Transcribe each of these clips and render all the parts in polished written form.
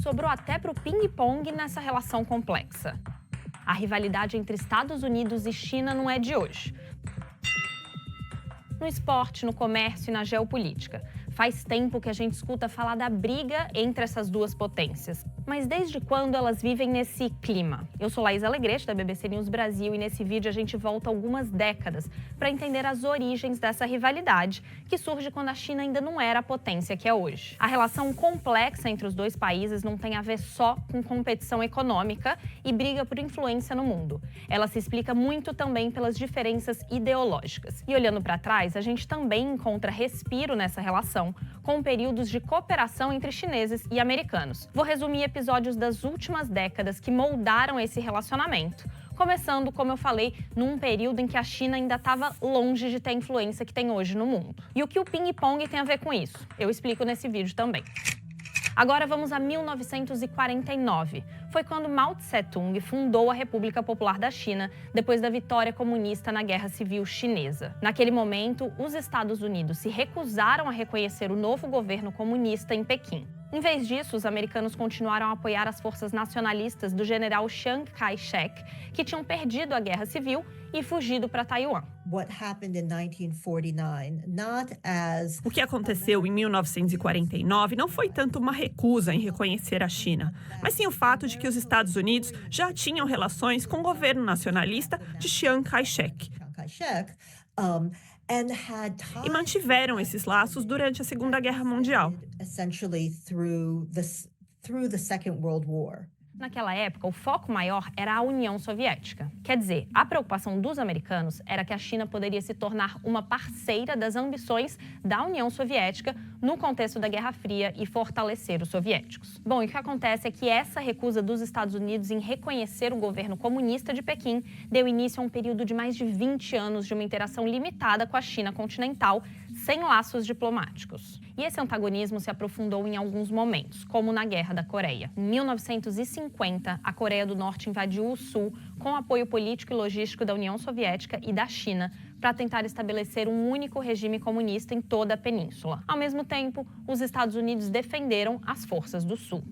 sobrou até para o ping-pong nessa relação complexa. A rivalidade entre Estados Unidos e China não é de hoje. No esporte, no comércio e na geopolítica. Faz tempo que a gente escuta falar da briga entre essas duas potências. Mas desde quando elas vivem nesse clima? Eu sou Laís Alegrete, da BBC News Brasil, e nesse vídeo a gente volta algumas décadas para entender as origens dessa rivalidade, que surge quando a China ainda não era a potência que é hoje. A relação complexa entre os dois países não tem a ver só com competição econômica e briga por influência no mundo. Ela se explica muito também pelas diferenças ideológicas. E olhando para trás, a gente também encontra respiro nessa relação, com períodos de cooperação entre chineses e americanos. Vou resumir episódios das últimas décadas que moldaram esse relacionamento, começando, como eu falei, num período em que a China ainda estava longe de ter a influência que tem hoje no mundo. E o que o ping-pong tem a ver com isso? Eu explico nesse vídeo também. Agora vamos a 1949. Foi quando Mao Tse-tung fundou a República Popular da China depois da vitória comunista na Guerra Civil Chinesa. Naquele momento, os Estados Unidos se recusaram a reconhecer o novo governo comunista em Pequim. Em vez disso, os americanos continuaram a apoiar as forças nacionalistas do general Chiang Kai-shek, que tinham perdido a Guerra Civil e fugido para Taiwan. O que aconteceu em 1949 não foi tanto uma recusa em reconhecer a China, mas sim o fato de que os Estados Unidos já tinham relações com o governo nacionalista de Chiang Kai-shek. E mantiveram esses laços durante a Segunda Guerra Mundial. Naquela época, o foco maior era a União Soviética. Quer dizer, a preocupação dos americanos era que a China poderia se tornar uma parceira das ambições da União Soviética no contexto da Guerra Fria e fortalecer os soviéticos. Bom, e o que acontece é que essa recusa dos Estados Unidos em reconhecer o governo comunista de Pequim deu início a um período de mais de 20 anos de uma interação limitada com a China continental, sem laços diplomáticos. E esse antagonismo se aprofundou em alguns momentos, como na Guerra da Coreia. Em 1950, a Coreia do Norte invadiu o Sul com apoio político e logístico da União Soviética e da China para tentar estabelecer um único regime comunista em toda a península. Ao mesmo tempo, os Estados Unidos defenderam as forças do Sul.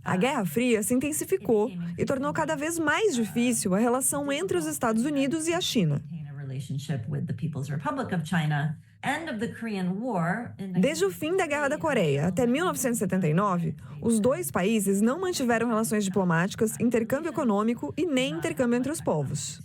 A Guerra Fria se intensificou e tornou cada vez mais difícil a relação entre os Estados Unidos e a China. Desde o fim da Guerra da Coreia até 1979, os dois países não mantiveram relações diplomáticas, intercâmbio econômico e nem intercâmbio entre os povos.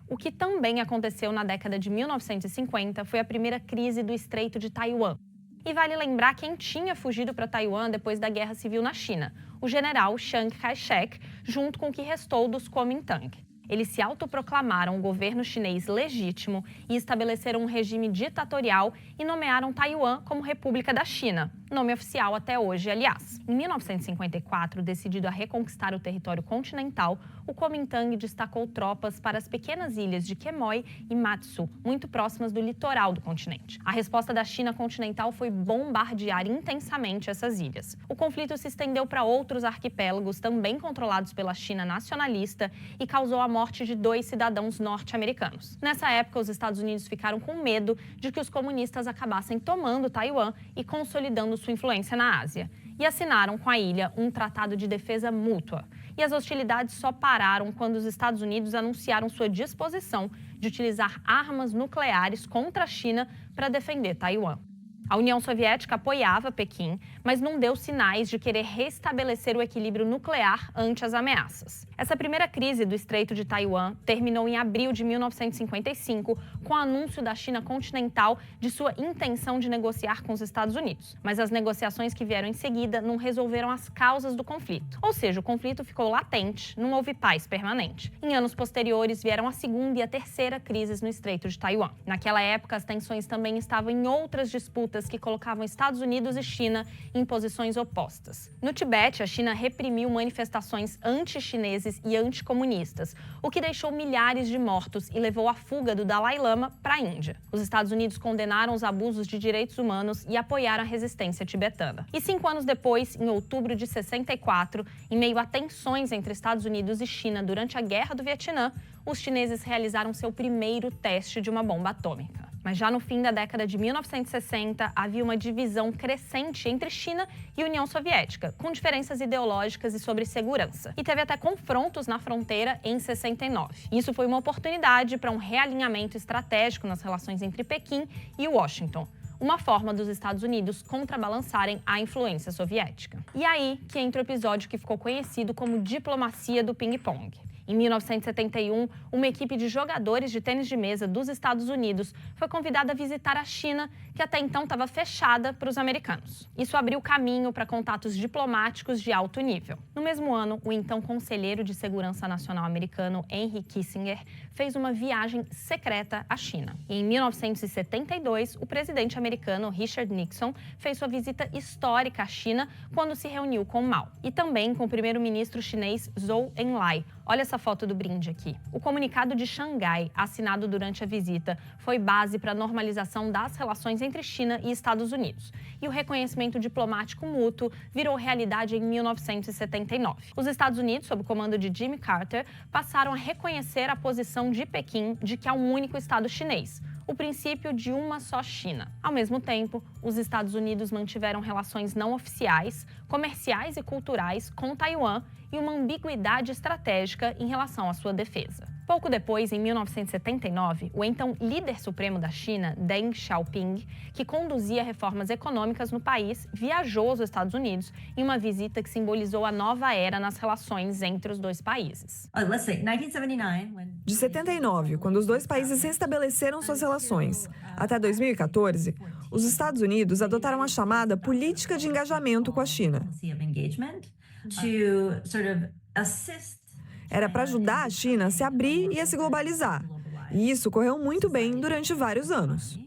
O que também aconteceu na década de 1950 foi a primeira crise do Estreito de Taiwan. E vale lembrar quem tinha fugido para Taiwan depois da Guerra Civil na China: o general Chiang Kai-shek, junto com o que restou dos Kuomintang. Eles se autoproclamaram o governo chinês legítimo e estabeleceram um regime ditatorial e nomearam Taiwan como República da China, nome oficial até hoje, aliás. Em 1954, decidido a reconquistar o território continental, o Kuomintang destacou tropas para as pequenas ilhas de Quemoy e Matsu, muito próximas do litoral do continente. A resposta da China continental foi bombardear intensamente essas ilhas. O conflito se estendeu para outros arquipélagos, também controlados pela China nacionalista, e causou a morte de 2 cidadãos norte-americanos. Nessa época, os Estados Unidos ficaram com medo de que os comunistas acabassem tomando Taiwan e consolidando sua influência na Ásia, e assinaram com a ilha um tratado de defesa mútua. E as hostilidades só pararam quando os Estados Unidos anunciaram sua disposição de utilizar armas nucleares contra a China para defender Taiwan. A União Soviética apoiava Pequim, mas não deu sinais de querer restabelecer o equilíbrio nuclear ante as ameaças. Essa primeira crise do Estreito de Taiwan terminou em abril de 1955, com o anúncio da China continental de sua intenção de negociar com os Estados Unidos. Mas as negociações que vieram em seguida não resolveram as causas do conflito. Ou seja, o conflito ficou latente, não houve paz permanente. Em anos posteriores, vieram a segunda e a terceira crises no Estreito de Taiwan. Naquela época, as tensões também estavam em outras disputas que colocavam Estados Unidos e China em posições opostas. No Tibete, a China reprimiu manifestações anti-chineses e anticomunistas, o que deixou milhares de mortos e levou à fuga do Dalai Lama para a Índia. Os Estados Unidos condenaram os abusos de direitos humanos e apoiaram a resistência tibetana. E 5 anos depois, em outubro de 64, em meio a tensões entre Estados Unidos e China durante a Guerra do Vietnã, os chineses realizaram seu primeiro teste de uma bomba atômica. Mas já no fim da década de 1960, havia uma divisão crescente entre China e União Soviética, com diferenças ideológicas e sobre segurança. E teve até confrontos na fronteira em 69. Isso foi uma oportunidade para um realinhamento estratégico nas relações entre Pequim e Washington, uma forma dos Estados Unidos contrabalançarem a influência soviética. E aí que entra o episódio que ficou conhecido como diplomacia do ping-pong. Em 1971, uma equipe de jogadores de tênis de mesa dos Estados Unidos foi convidada a visitar a China, que até então estava fechada para os americanos. Isso abriu caminho para contatos diplomáticos de alto nível. No mesmo ano, o então conselheiro de Segurança Nacional americano Henry Kissinger fez uma viagem secreta à China. E em 1972, o presidente americano Richard Nixon fez sua visita histórica à China quando se reuniu com Mao. E também com o primeiro-ministro chinês Zhou Enlai. Olha essa foto do brinde aqui. O comunicado de Xangai, assinado durante a visita, foi base para a normalização das relações entre China e Estados Unidos. E o reconhecimento diplomático mútuo virou realidade em 1979. Os Estados Unidos, sob o comando de Jimmy Carter, passaram a reconhecer a posição de Pequim de que há um único Estado chinês, o princípio de uma só China. Ao mesmo tempo, os Estados Unidos mantiveram relações não oficiais, comerciais e culturais com Taiwan e uma ambiguidade estratégica em relação à sua defesa. Pouco depois, em 1979, o então líder supremo da China, Deng Xiaoping, que conduzia reformas econômicas no país, viajou aos Estados Unidos em uma visita que simbolizou a nova era nas relações entre os dois países. De 79, quando os dois países restabeleceram suas relações, até 2014, os Estados Unidos adotaram a chamada política de engajamento com a China. Era para ajudar a China a se abrir e a se globalizar. E isso correu muito bem durante vários anos.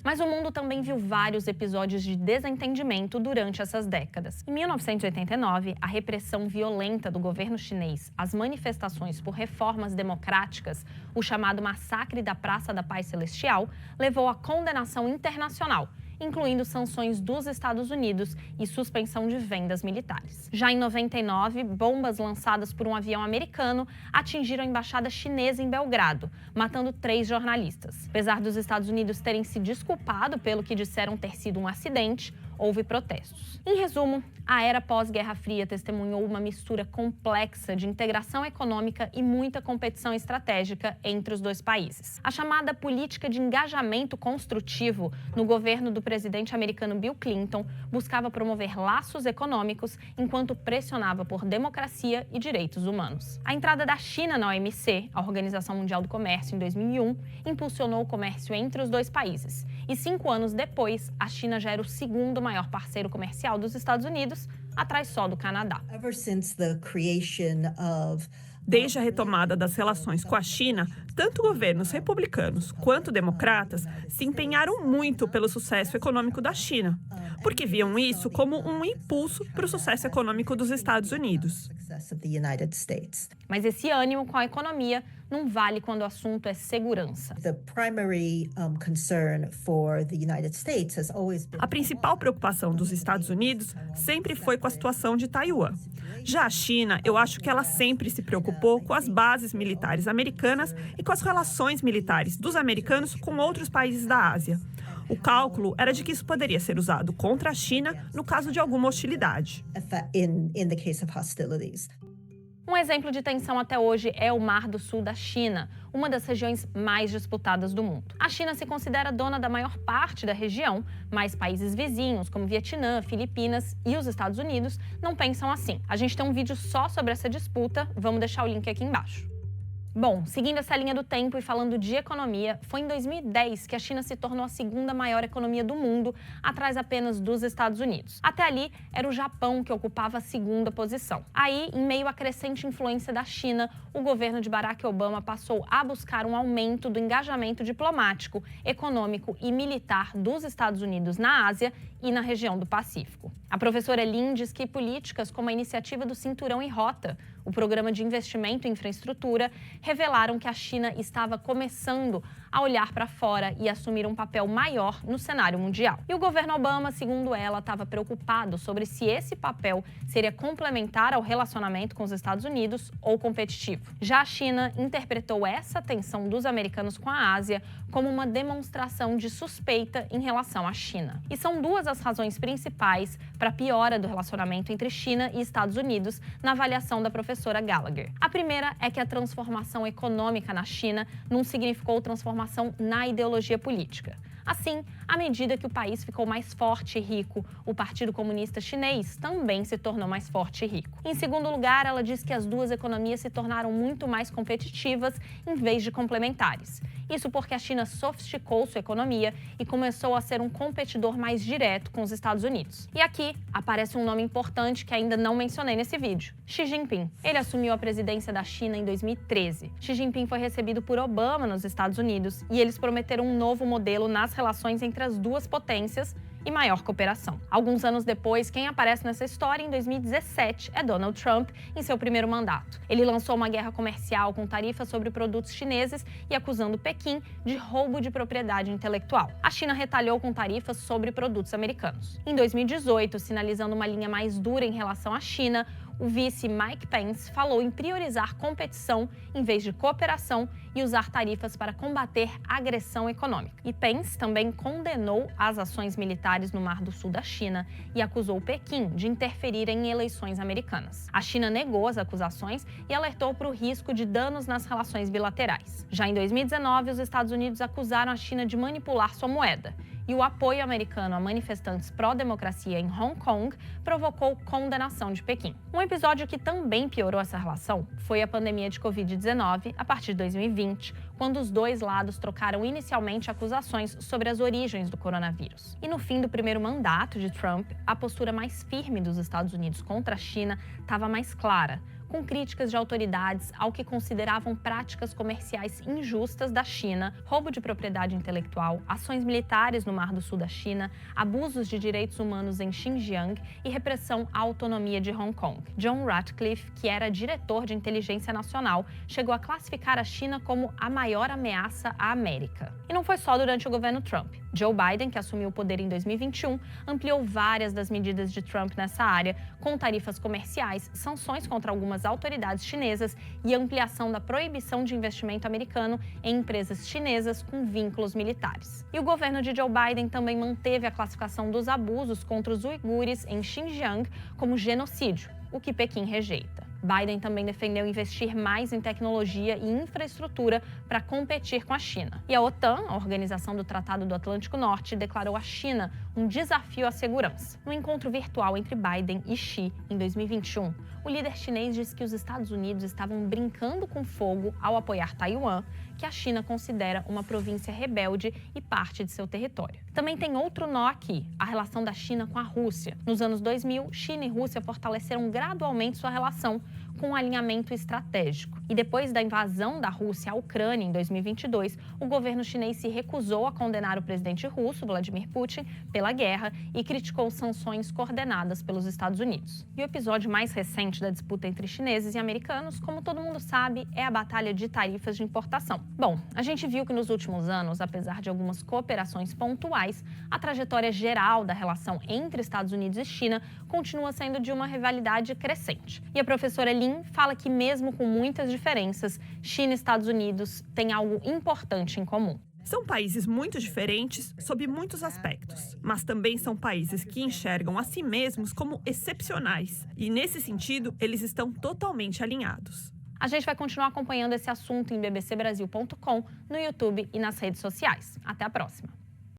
Mas o mundo também viu vários episódios de desentendimento durante essas décadas. Em 1989, a repressão violenta do governo chinês às manifestações por reformas democráticas, o chamado Massacre da Praça da Paz Celestial, levou à condenação internacional, incluindo sanções dos Estados Unidos e suspensão de vendas militares. Já em 99, bombas lançadas por um avião americano atingiram a embaixada chinesa em Belgrado, matando 3 jornalistas. Apesar dos Estados Unidos terem se desculpado pelo que disseram ter sido um acidente, houve protestos. Em resumo, a era pós-Guerra Fria testemunhou uma mistura complexa de integração econômica e muita competição estratégica entre os dois países. A chamada política de engajamento construtivo no governo do presidente americano Bill Clinton buscava promover laços econômicos enquanto pressionava por democracia e direitos humanos. A entrada da China na OMC, a Organização Mundial do Comércio, em 2001, impulsionou o comércio entre os dois países. E 5 anos depois, a China já era o segundo maior parceiro comercial dos Estados Unidos, atrás só do Canadá. Desde a retomada das relações com a China, tanto governos republicanos quanto democratas se empenharam muito pelo sucesso econômico da China, porque viam isso como um impulso para o sucesso econômico dos Estados Unidos. Mas esse ânimo com a economia não vale quando o assunto é segurança. A principal preocupação dos Estados Unidos sempre foi com a situação de Taiwan. Já a China, eu acho que ela sempre se preocupou com as bases militares americanas e com as relações militares dos americanos com outros países da Ásia. O cálculo era de que isso poderia ser usado contra a China no caso de alguma hostilidade. Um exemplo de tensão até hoje é o Mar do Sul da China, uma das regiões mais disputadas do mundo. A China se considera dona da maior parte da região, mas países vizinhos, como Vietnã, Filipinas e os Estados Unidos, não pensam assim. A gente tem um vídeo só sobre essa disputa, vamos deixar o link aqui embaixo. Bom, seguindo essa linha do tempo e falando de economia, foi em 2010 que a China se tornou a segunda maior economia do mundo, atrás apenas dos Estados Unidos. Até ali, era o Japão que ocupava a segunda posição. Aí, em meio à crescente influência da China, o governo de Barack Obama passou a buscar um aumento do engajamento diplomático, econômico e militar dos Estados Unidos na Ásia e na região do Pacífico. A professora Lin diz que políticas como a iniciativa do Cinturão e Rota, o programa de investimento em infraestrutura, revelaram que a China estava começando a olhar para fora e assumir um papel maior no cenário mundial. E o governo Obama, segundo ela, estava preocupado sobre se esse papel seria complementar ao relacionamento com os Estados Unidos ou competitivo. Já a China interpretou essa tensão dos americanos com a Ásia como uma demonstração de suspeita em relação à China. E são duas as razões principais para a piora do relacionamento entre China e Estados Unidos na avaliação da professora Gallagher. A primeira é que a transformação econômica na China não significou transformação na ideologia política. Assim, à medida que o país ficou mais forte e rico, o Partido Comunista Chinês também se tornou mais forte e rico. Em segundo lugar, ela diz que as duas economias se tornaram muito mais competitivas em vez de complementares. Isso porque a China sofisticou sua economia e começou a ser um competidor mais direto com os Estados Unidos. E aqui aparece um nome importante que ainda não mencionei nesse vídeo: Xi Jinping. Ele assumiu a presidência da China em 2013. Xi Jinping foi recebido por Obama nos Estados Unidos e eles prometeram um novo modelo nas relações entre as duas potências e maior cooperação. Alguns anos depois, quem aparece nessa história em 2017 é Donald Trump, em seu primeiro mandato. Ele lançou uma guerra comercial com tarifas sobre produtos chineses e acusando Pequim de roubo de propriedade intelectual. A China retalhou com tarifas sobre produtos americanos. Em 2018, sinalizando uma linha mais dura em relação à China, o vice Mike Pence falou em priorizar competição em vez de cooperação e usar tarifas para combater a agressão econômica. E Pence também condenou as ações militares no Mar do Sul da China e acusou Pequim de interferir em eleições americanas. A China negou as acusações e alertou para o risco de danos nas relações bilaterais. Já em 2019, os Estados Unidos acusaram a China de manipular sua moeda. E o apoio americano a manifestantes pró-democracia em Hong Kong provocou condenação de Pequim. Um episódio que também piorou essa relação foi a pandemia de Covid-19 a partir de 2020, quando os dois lados trocaram inicialmente acusações sobre as origens do coronavírus. E no fim do primeiro mandato de Trump, a postura mais firme dos Estados Unidos contra a China estava mais clara, com críticas de autoridades ao que consideravam práticas comerciais injustas da China, roubo de propriedade intelectual, ações militares no Mar do Sul da China, abusos de direitos humanos em Xinjiang e repressão à autonomia de Hong Kong. John Ratcliffe, que era diretor de inteligência nacional, chegou a classificar a China como a maior ameaça à América. E não foi só durante o governo Trump. Joe Biden, que assumiu o poder em 2021, ampliou várias das medidas de Trump nessa área, com tarifas comerciais, sanções contra algumas autoridades chinesas e ampliação da proibição de investimento americano em empresas chinesas com vínculos militares. E o governo de Joe Biden também manteve a classificação dos abusos contra os uigures em Xinjiang como genocídio, o que Pequim rejeita. Biden também defendeu investir mais em tecnologia e infraestrutura para competir com a China. E a OTAN, a Organização do Tratado do Atlântico Norte, declarou a China um desafio à segurança. No encontro virtual entre Biden e Xi, em 2021, o líder chinês disse que os Estados Unidos estavam brincando com fogo ao apoiar Taiwan, que a China considera uma província rebelde e parte de seu território. Também tem outro nó aqui, a relação da China com a Rússia. Nos anos 2000, China e Rússia fortaleceram gradualmente sua relação, com um alinhamento estratégico. E depois da invasão da Rússia à Ucrânia em 2022, o governo chinês se recusou a condenar o presidente russo, Vladimir Putin, pela guerra e criticou sanções coordenadas pelos Estados Unidos. E o episódio mais recente da disputa entre chineses e americanos, como todo mundo sabe, é a batalha de tarifas de importação. Bom, a gente viu que nos últimos anos, apesar de algumas cooperações pontuais, a trajetória geral da relação entre Estados Unidos e China continua sendo de uma rivalidade crescente. E a professora Lin fala que mesmo com muitas diferenças, China e Estados Unidos têm algo importante em comum. São países muito diferentes sob muitos aspectos, mas também são países que enxergam a si mesmos como excepcionais. E, nesse sentido, eles estão totalmente alinhados. A gente vai continuar acompanhando esse assunto em bbcbrasil.com, no YouTube e nas redes sociais. Até a próxima!